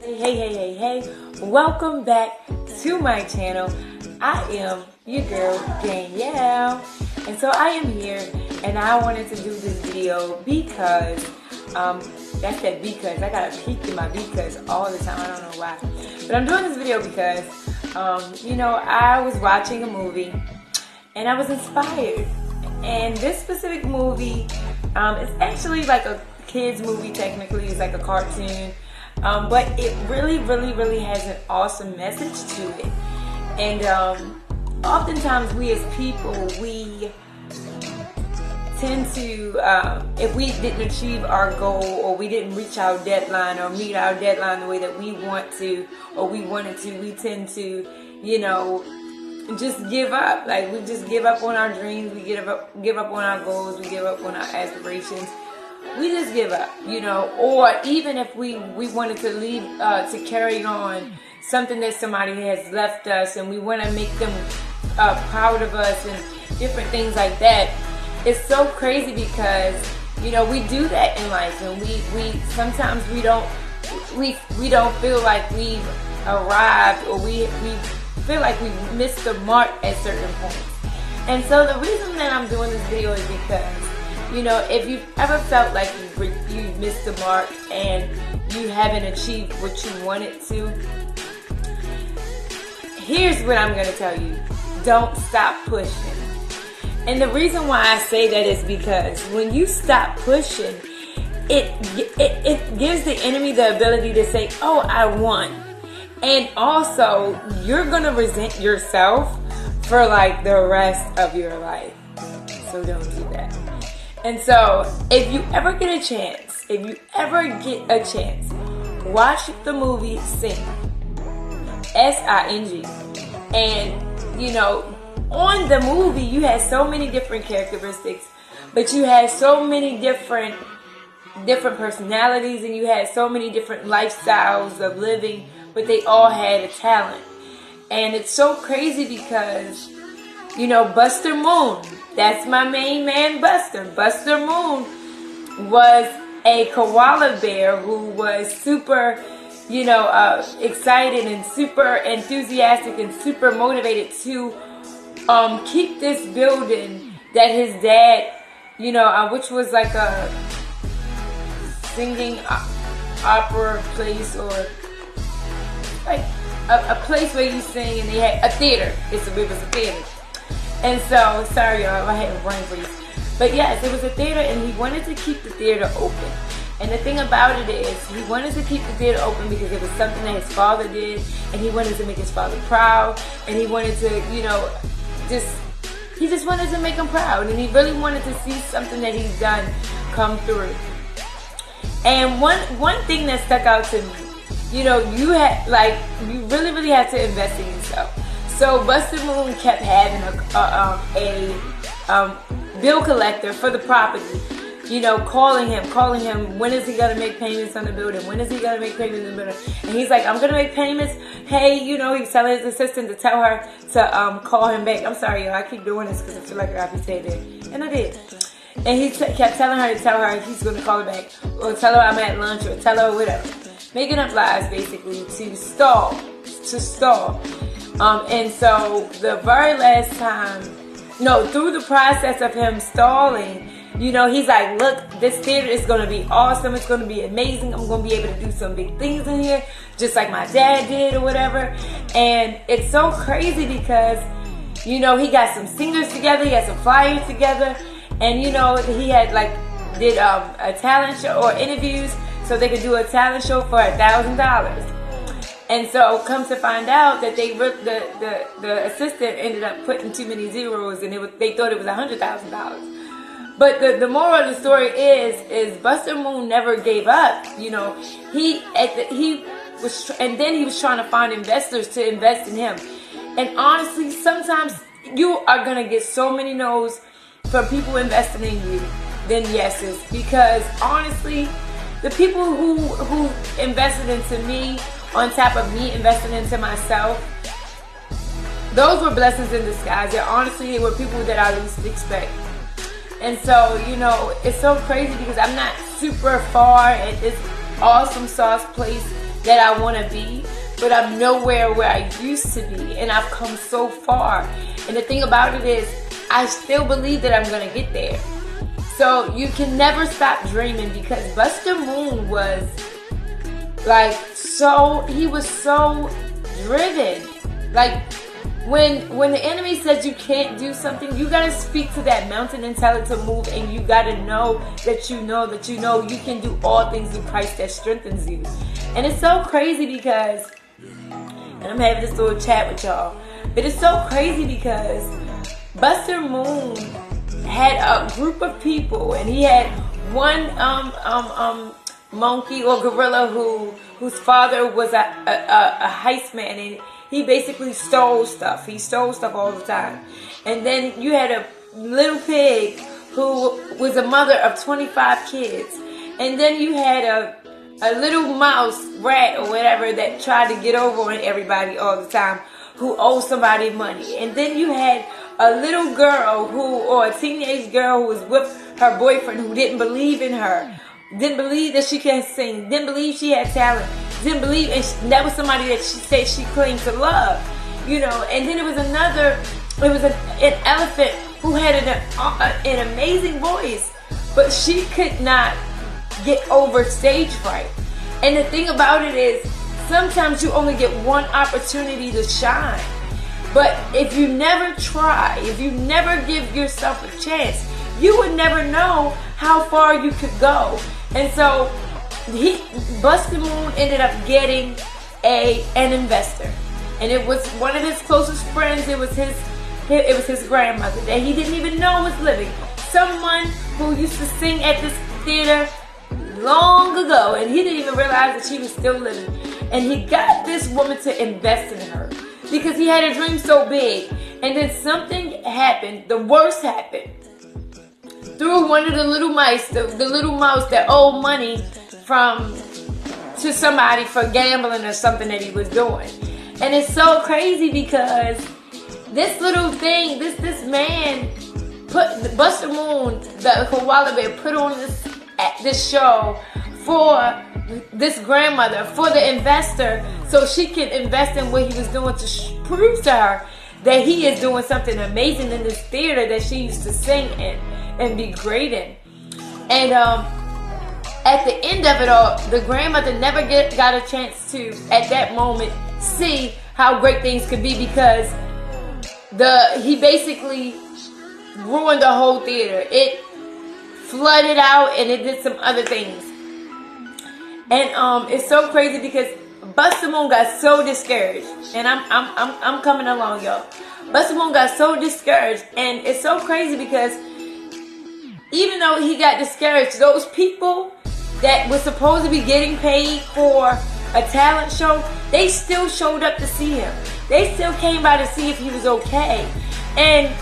Hey, welcome back to my channel. I am your girl, Danielle, and so I am here, and I wanted to do this video because, that's that because, I got a peek in my because all the time, I don't know why, but I'm doing this video because, I was watching a movie, and I was inspired, and this specific movie, it's actually like a kid's movie technically, it's like a cartoon, but it really has an awesome message to it. And oftentimes we as people, we tend to, if we didn't achieve our goal, or we didn't reach our deadline or meet our deadline the way that we want to, or we wanted to, we tend to, just give up. Like, we just give up on our dreams, we give up on our goals, we give up on our aspirations. We just give up, or even if we wanted to leave, to carry on something that somebody has left us, and we want to make them proud of us and different things like that. It's so crazy because, we do that in life, and we sometimes we don't feel like we've arrived, or we feel like we missed the mark at certain points. And so the reason that I'm doing this video is because, if you've ever felt like you missed the mark and you haven't achieved what you wanted to, here's what I'm going to tell you. Don't stop pushing. And the reason why I say that is because when you stop pushing, it gives the enemy the ability to say, oh, I won. And also, you're going to resent yourself for like the rest of your life. So don't do that. And so, if you ever get a chance, watch the movie Sing. S-I-N-G. And, on the movie, you had so many different characteristics, but you had so many different personalities, and you had so many different lifestyles of living, but they all had a talent. And it's so crazy because, Buster Moon, that's my main man, Buster. Buster Moon was a koala bear who was super, excited and super enthusiastic and super motivated to keep this building that his dad, which was like a singing opera place, or like a place where you sing, and they had a theater. It was a theater. And so, sorry y'all, I had a brain freeze. But yes, it was a theater, and he wanted to keep the theater open. And the thing about it is, he wanted to keep the theater open because it was something that his father did, and he wanted to make his father proud, and he wanted to, he just wanted to make him proud, and he really wanted to see something that he's done come through. And one thing that stuck out to me, you really had to invest in yourself. So Buster Moon kept having a bill collector for the property, calling him, when is he going to make payments on the building? When is he going to make payments on the building? And he's like, I'm going to make payments. Hey, he was telling his assistant to tell her to call him back. I'm sorry, y'all. I keep doing this because I feel like I have to say it. And I did. And he kept telling her to tell her he's going to call her back, or tell her I'm at lunch, or tell her whatever. Making up lies, basically, to stall. And so the very last time, through the process of him stalling, he's like, look, this theater is going to be awesome. It's going to be amazing. I'm going to be able to do some big things in here, just like my dad did or whatever. And it's so crazy because, he got some singers together. He had some flyers together. And, he had did a talent show or interviews so they could do a talent show for $1,000. And so, comes to find out that the assistant ended up putting too many zeros, and they thought it was $100,000. But the moral of the story is Buster Moon never gave up. He was trying to find investors to invest in him. And honestly, sometimes you are gonna get so many no's from people investing in you than yeses, because honestly, the people who invested into me, on top of me investing into myself, those were blessings in disguise. And honestly, they were people that I least expect. And so, it's so crazy because I'm not super far at this awesome sauce place that I want to be, but I'm nowhere where I used to be, and I've come so far. And the thing about it is, I still believe that I'm gonna get there. So you can never stop dreaming, because Buster Moon was like he was so driven. Like when the enemy says you can't do something, you gotta speak to that mountain and tell it to move, and you gotta know that you can do all things through Christ that strengthens you. And it's so crazy because, and I'm having this little chat with y'all, but it's so crazy because Buster Moon had a group of people, and he had one monkey or gorilla whose father was a heist man, and he basically stole stuff. He stole stuff all the time. And then you had a little pig who was a mother of 25 kids. And then you had a little mouse, rat or whatever, that tried to get over on everybody all the time, who owed somebody money. And then you had a little girl or a teenage girl who was with her boyfriend, who didn't believe in her, didn't believe that she can sing, didn't believe she had talent, didn't believe, and that was somebody that she said she claimed to love, you know. And then it was an elephant who had an amazing voice, but she could not get over stage fright. And the thing about it is, sometimes you only get one opportunity to shine. But if you never try, if you never give yourself a chance, you would never know how far you could go. And so Buster Moon ended up getting an investor. And it was one of his closest friends. It was his grandmother that he didn't even know was living. Someone who used to sing at this theater long ago, and he didn't even realize that she was still living. And he got this woman to invest in her because he had a dream so big. And then something happened. The worst happened. Through one of the little mice, the little mouse that owed money to somebody for gambling or something that he was doing. And it's so crazy because this little thing, this man put Buster Moon, the koala bear, put on this show for this grandmother, for the investor, so she can invest in what he was doing to prove to her that he is doing something amazing in this theater that she used to sing in and be great in. And at the end of it all, the grandmother never got a chance to, at that moment, see how great things could be, because he basically ruined the whole theater. It flooded out and it did some other things. And it's so crazy because Buster Moon got so discouraged. And I'm coming along, y'all. Buster Moon got so discouraged, and it's so crazy because even though he got discouraged, those people that were supposed to be getting paid for a talent show, they still showed up to see him. They still came by to see if he was okay. And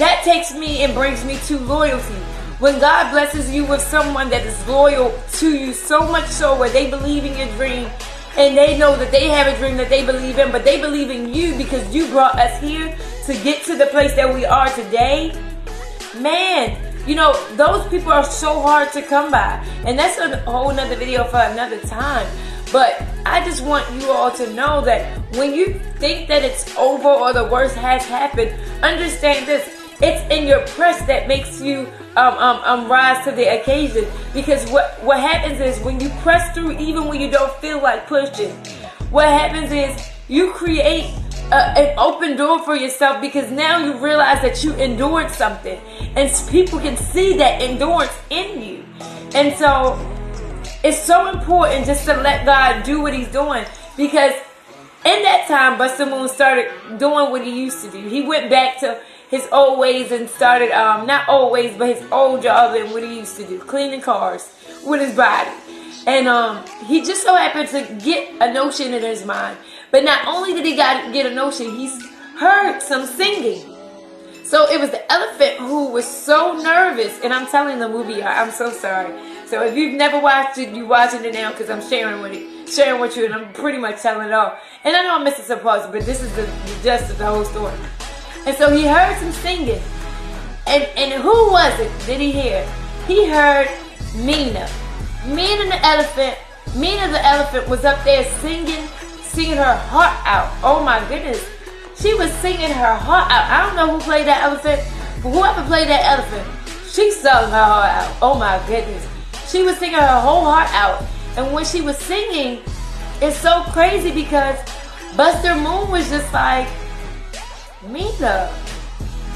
that takes me and brings me to loyalty. When God blesses you with someone that is loyal to you, so much so where they believe in your dream, and they know that they have a dream that they believe in, but they believe in you because you brought us here to get to the place that we are today. Man, you know, those people are so hard to come by. And that's a whole nother video for another time. But I just want you all to know that when you think that it's over or the worst has happened, understand this. It's in your press that makes you rise to the occasion. Because what happens is when you press through, even when you don't feel like pushing, what happens is you create an open door for yourself, because now you realize that you endured something, and people can see that endurance in you. And so it's so important just to let God do what he's doing, because in that time Buster Moon started doing what he used to do. He went back to his old ways and started, not old ways, but his old job and what he used to do, cleaning cars with his body. And he just so happened to get a notion in his mind. But not only did he get a notion, he's heard some singing. So it was the elephant who was so nervous. And I'm telling the movie, I'm so sorry. So if you've never watched it, you're watching it now because I'm sharing with you, and I'm pretty much telling it all. And I know I'm missing some parts, but this is the gist of the whole story. And so he heard some singing. And who was it did he hear? He heard Meena. Meena the elephant Mina the elephant was up there singing her heart out. Oh my goodness. She was singing her heart out. I don't know who played that elephant, but whoever played that elephant, she sung her heart out. Oh my goodness. She was singing her whole heart out. And when she was singing, it's so crazy because Buster Moon was just like, Mina,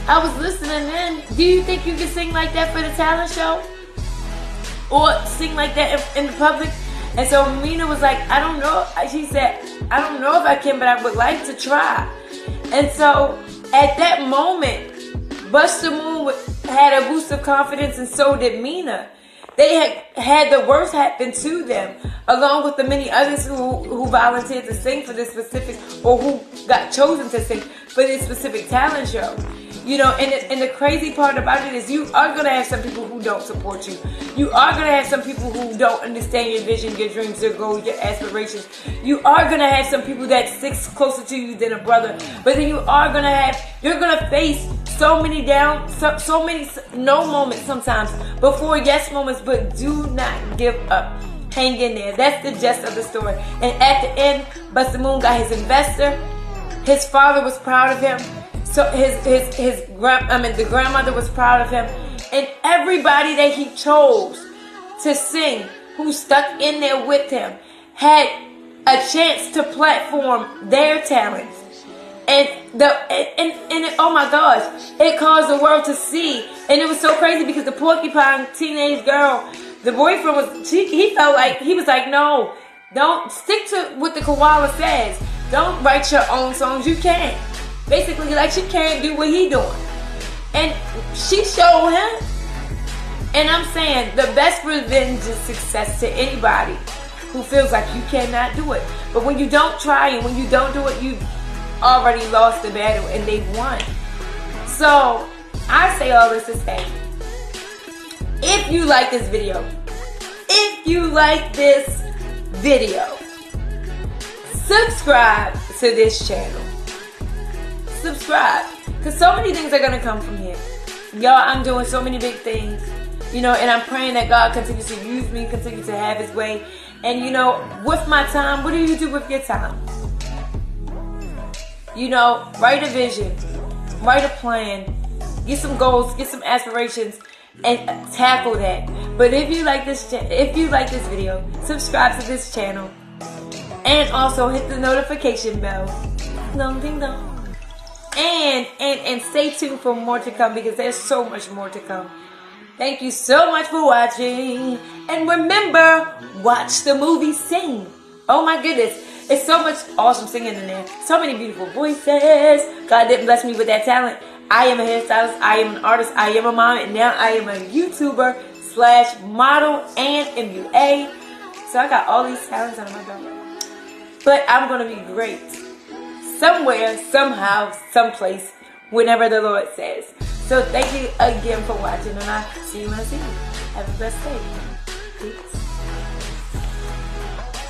I was listening in. Do you think you can sing like that for the talent show? Or sing like that in the public? And so Mina was like, I don't know. She said, I don't know if I can, but I would like to try. And so at that moment, Buster Moon had a boost of confidence, and so did Mina. They had the worst happen to them, along with the many others who volunteered to sing for this specific, or who got chosen to sing for this specific talent show. You know, and the crazy part about it is you are going to have some people who don't support you. You are going to have some people who don't understand your vision, your dreams, your goals, your aspirations. You are going to have some people that sticks closer to you than a brother. But then you're going to face so many so many no moments sometimes before yes moments, but do not give up. Hang in there. That's the gist of the story. And at the end, Buster Moon got his investor. His father was proud of him. So the grandmother was proud of him, and everybody that he chose to sing, who stuck in there with him, had a chance to platform their talents. And oh my gosh, it caused the world to see. And it was so crazy because the porcupine teenage girl, the boyfriend he felt like, he was like, no, don't stick to what the koala says. Don't write your own songs. You can't. Basically, like, she can't do what he doing. And she showed him. And I'm saying the best revenge is success to anybody who feels like you cannot do it. But when you don't try and when you don't do it, you've already lost the battle and they've won. So I say all this to say, if you like this video, subscribe to this channel. Subscribe, because so many things are going to come from here. Y'all, I'm doing so many big things, you know, and I'm praying that God continues to use me, continue to have his way. And, you know, with my time, what do you do with your time? You know, write a vision, write a plan, get some goals, get some aspirations, and tackle that. But if you like this video, subscribe to this channel, and also hit the notification bell. Ding ding dong. And stay tuned for more to come, because there's so much more to come. Thank you so much for watching. And remember, watch the movie Sing. Oh my goodness. It's so much awesome singing in there. So many beautiful voices. God didn't bless me with that talent. I am a hairstylist. I am an artist. I am a mom. And now I am a YouTuber/model and MUA. So I got all these talents under my belt. But I'm going to be great. Somewhere, somehow, someplace, whenever the Lord says. So thank you again for watching, and I'll see you when I see you. Have a blessed day. Peace.